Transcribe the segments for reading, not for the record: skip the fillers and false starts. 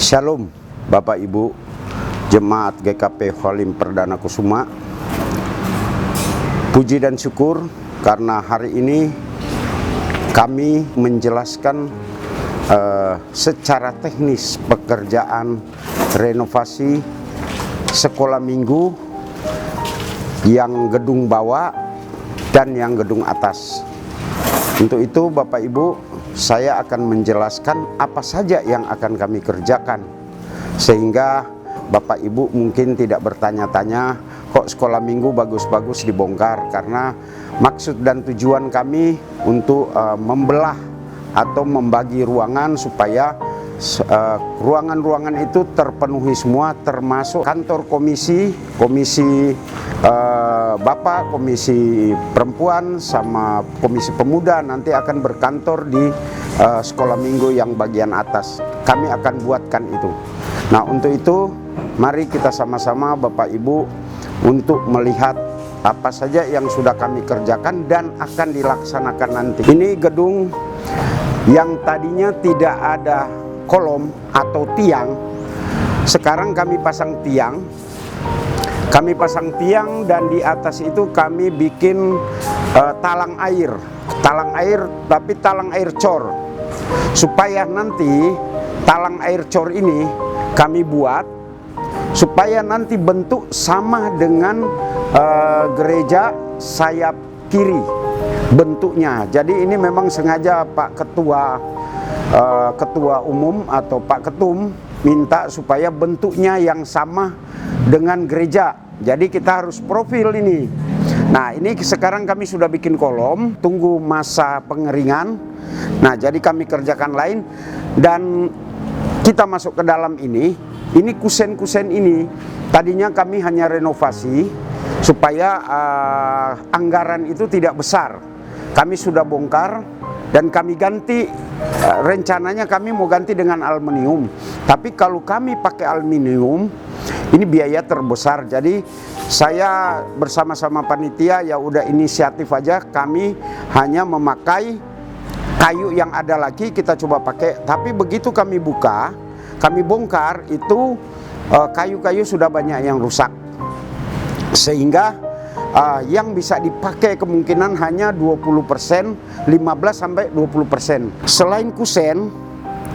Shalom Bapak Ibu Jemaat GKP Halim Perdana Kusuma. Puji dan syukur karena hari ini kami menjelaskan secara teknis pekerjaan renovasi sekolah minggu yang gedung bawah dan yang gedung atas. Untuk itu Bapak Ibu, saya akan menjelaskan apa saja yang akan kami kerjakan, sehingga Bapak Ibu mungkin tidak bertanya-tanya kok sekolah minggu bagus-bagus dibongkar, karena maksud dan tujuan kami untuk membelah atau membagi ruangan supaya ruangan-ruangan itu terpenuhi semua, termasuk kantor komisi Bapak, komisi perempuan sama komisi pemuda nanti akan berkantor di sekolah minggu yang bagian atas. Kami akan buatkan itu. Nah, untuk itu mari kita sama-sama Bapak Ibu untuk melihat apa saja yang sudah kami kerjakan dan akan dilaksanakan nanti. Ini gedung yang tadinya tidak ada kolom atau tiang, sekarang kami pasang tiang. Kami pasang tiang dan di atas itu kami bikin talang air tapi talang air cor, supaya nanti talang air cor ini kami buat supaya nanti bentuk sama dengan gereja sayap kiri bentuknya. Jadi ini memang sengaja Pak Ketua Umum atau Pak Ketum minta supaya bentuknya yang sama dengan gereja. Jadi kita harus profil ini. Nah, ini sekarang kami sudah bikin kolom, tunggu masa pengeringan. Nah, jadi kami kerjakan lain dan kita masuk ke dalam ini. Ini kusen-kusen ini tadinya kami hanya renovasi supaya anggaran itu tidak besar. Kami sudah bongkar dan kami ganti, rencananya kami mau ganti dengan aluminium. Tapi kalau kami pakai aluminium, ini biaya terbesar. Jadi saya bersama-sama panitia ya udah inisiatif aja, kami hanya memakai kayu yang ada lagi kita coba pakai. Tapi begitu kami buka, kami bongkar itu kayu-kayu sudah banyak yang rusak. Sehingga yang bisa dipakai kemungkinan hanya 20%, 15-20%. Selain kusen,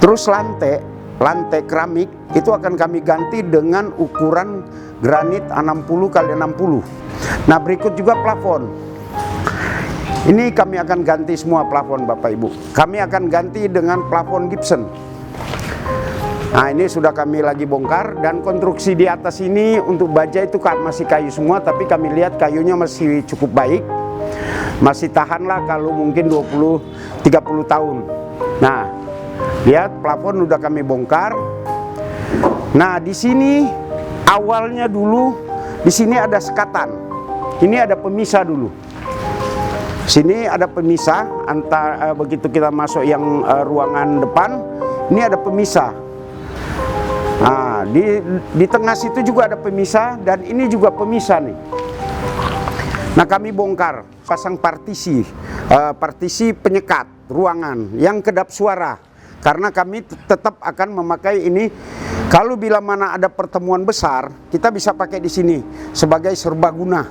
terus lantai keramik itu akan kami ganti dengan ukuran granit 60x60. Nah, berikut juga plafon. Ini kami akan ganti semua plafon Bapak Ibu. Kami akan ganti dengan plafon gypsum. Nah, ini sudah kami lagi bongkar, dan konstruksi di atas ini untuk baja itu masih kayu semua, tapi kami lihat kayunya masih cukup baik. Masih tahan lah kalau mungkin 20-30 tahun. Nah, lihat plafon udah kami bongkar. Nah, di sini awalnya dulu di sini ada sekatan. Ini ada pemisah dulu. Sini ada pemisah antara begitu kita masuk yang ruangan depan, ini ada pemisah. Nah, di tengah situ juga ada pemisah dan ini juga pemisah nih. Nah, kami bongkar, pasang partisi penyekat ruangan yang kedap suara, karena kami tetap akan memakai ini. Kalau bila mana ada pertemuan besar, kita bisa pakai di sini sebagai serbaguna.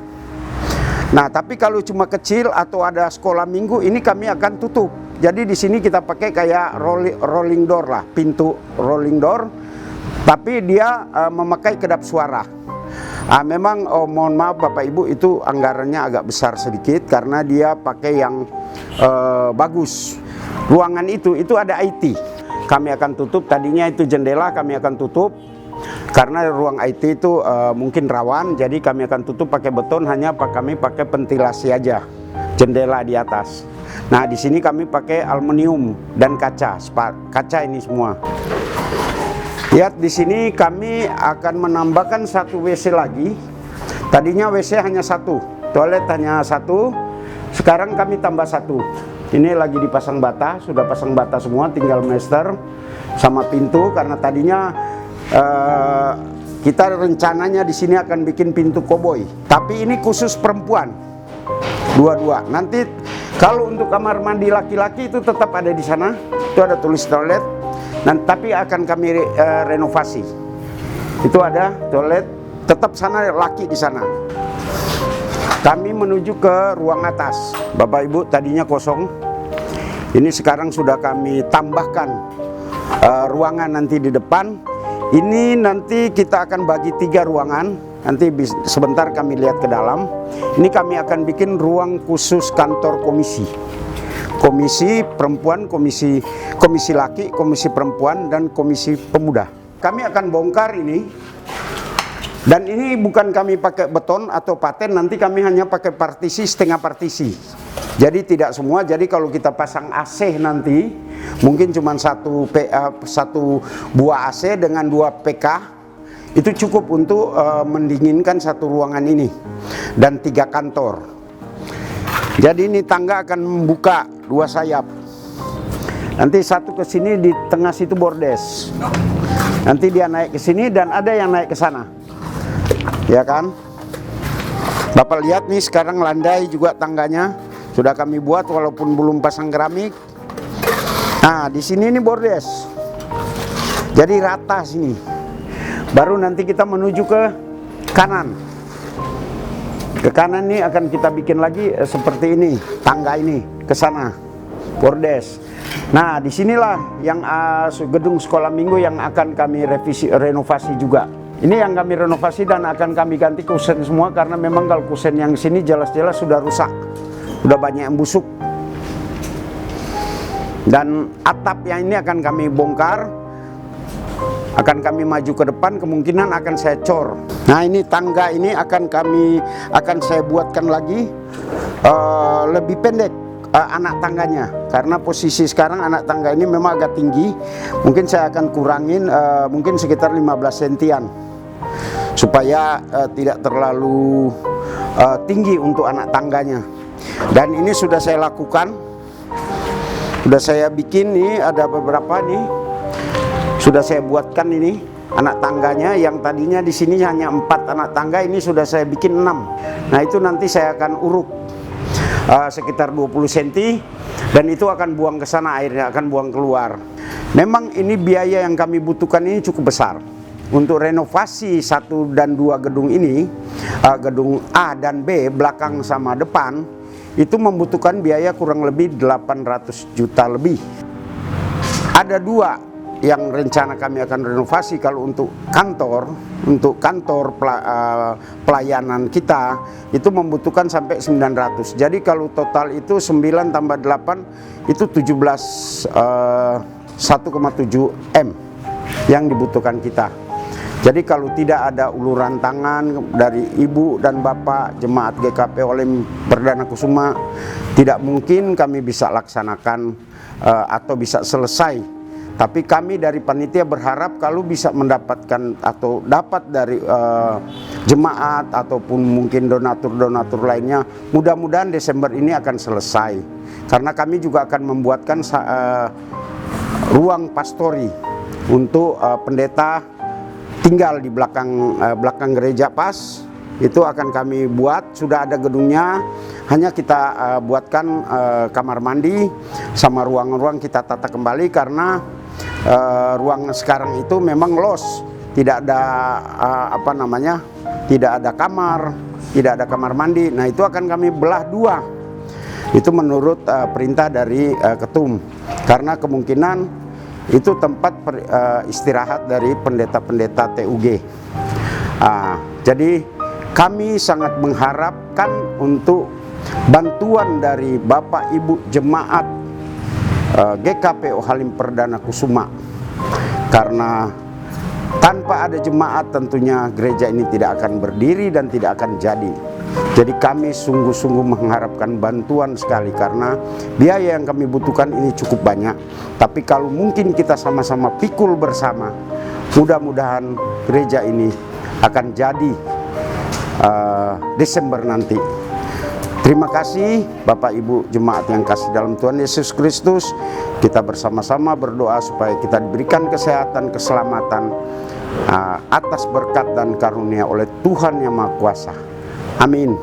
Nah, tapi kalau cuma kecil atau ada sekolah minggu, ini kami akan tutup. Jadi di sini kita pakai kayak rolling door lah, pintu rolling door. Tapi dia memakai kedap suara. Memang mohon maaf Bapak Ibu, itu anggarannya agak besar sedikit karena dia pakai yang bagus. Ruangan itu ada IT. Kami akan tutup. Tadinya itu jendela kami akan tutup karena ruang IT itu mungkin rawan. Jadi kami akan tutup pakai beton. Hanya kami pakai ventilasi aja, jendela di atas. Nah, di sini kami pakai aluminium dan kaca ini semua. Lihat di sini kami akan menambahkan satu WC lagi. Tadinya WC hanya satu, toilet hanya satu. Sekarang kami tambah satu. Ini lagi dipasang bata, sudah pasang bata semua, tinggal master sama pintu. Karena tadinya kita rencananya di sini akan bikin pintu koboi. Tapi ini khusus perempuan, dua-dua. Nanti kalau untuk kamar mandi laki-laki itu tetap ada di sana. Itu ada tulis toilet. tapi akan kami renovasi. Itu ada toilet, tetap sana laki di sana. Kami menuju ke ruang atas. Bapak Ibu, tadinya kosong. Ini sekarang sudah kami tambahkan ruangan nanti di depan. Ini nanti kita akan bagi 3 ruangan. Nanti sebentar kami lihat ke dalam. Ini kami akan bikin ruang khusus kantor komisi. Komisi perempuan, komisi laki, komisi perempuan, dan komisi pemuda. Kami akan bongkar ini. Dan ini bukan kami pakai beton atau paten, nanti kami hanya pakai partisi, setengah partisi. Jadi tidak semua, jadi kalau kita pasang AC nanti, mungkin cuma satu buah AC dengan 2 PK, itu cukup untuk mendinginkan satu ruangan ini. Dan 3 kantor. Jadi ini tangga akan membuka 2 sayap. Nanti satu ke sini, di tengah situ bordes. Nanti dia naik ke sini dan ada yang naik ke sana. Ya kan? Bapak lihat nih sekarang landai juga tangganya sudah kami buat walaupun belum pasang keramik. Nah, di sini ini bordes. Jadi rata sini. Baru nanti kita menuju ke kanan. Ke kanan nih akan kita bikin lagi seperti ini, tangga ini ke sana. Bordes. Nah, disinilah yang gedung sekolah minggu yang akan kami renovasi juga. Ini yang kami renovasi dan akan kami ganti kusen semua, karena memang kalau kusen yang sini jelas-jelas sudah rusak, sudah banyak yang busuk. Dan atap yang ini akan kami bongkar, akan kami maju ke depan, kemungkinan akan saya cor. Nah, ini tangga ini akan saya buatkan lagi lebih pendek anak tangganya, karena posisi sekarang anak tangga ini memang agak tinggi. Mungkin saya akan kurangin mungkin sekitar 15 sentian supaya tidak terlalu tinggi untuk anak tangganya. Dan ini sudah saya lakukan, sudah saya bikin nih, ada beberapa nih sudah saya buatkan ini anak tangganya. Yang tadinya di sini hanya 4 anak tangga, ini sudah saya bikin 6. Nah, itu nanti saya akan uruk sekitar 20 cm dan itu akan buang ke sana, airnya akan buang keluar. Memang ini biaya yang kami butuhkan ini cukup besar. Untuk renovasi 1 dan 2 gedung ini, gedung A dan B, belakang sama depan, itu membutuhkan biaya kurang lebih 800 juta lebih. Ada 2 yang rencana kami akan renovasi. Kalau untuk kantor pelayanan kita itu membutuhkan sampai 900. Jadi kalau total itu 9 tambah 8 itu 1,7 M yang dibutuhkan kita. Jadi kalau tidak ada uluran tangan dari ibu dan bapak jemaat GKP Olim Perdana Kusuma, tidak mungkin kami bisa laksanakan atau bisa selesai. Tapi kami dari panitia berharap kalau bisa mendapatkan atau dapat dari jemaat ataupun mungkin donatur-donatur lainnya, mudah-mudahan Desember ini akan selesai. Karena kami juga akan membuatkan ruang pastori untuk pendeta tinggal di belakang gereja pas. Itu akan kami buat, sudah ada gedungnya, hanya kita buatkan kamar mandi sama ruang-ruang kita tata kembali, karena ruang sekarang itu memang los, tidak ada tidak ada kamar mandi. Nah, itu akan kami belah 2. Itu menurut perintah dari ketum, karena kemungkinan itu tempat istirahat dari pendeta-pendeta TUG. Jadi kami sangat mengharapkan untuk bantuan dari Bapak Ibu jemaat GKP Halim Perdana Kusuma, karena tanpa ada jemaat tentunya gereja ini tidak akan berdiri dan tidak akan jadi. Jadi kami sungguh-sungguh mengharapkan bantuan sekali, karena biaya yang kami butuhkan ini cukup banyak. Tapi kalau mungkin kita sama-sama pikul bersama, mudah-mudahan gereja ini akan jadi Desember nanti. Terima kasih Bapak Ibu jemaat yang kasih dalam Tuhan Yesus Kristus. Kita bersama-sama berdoa supaya kita diberikan kesehatan, keselamatan atas berkat dan karunia oleh Tuhan Yang Maha Kuasa. Amin.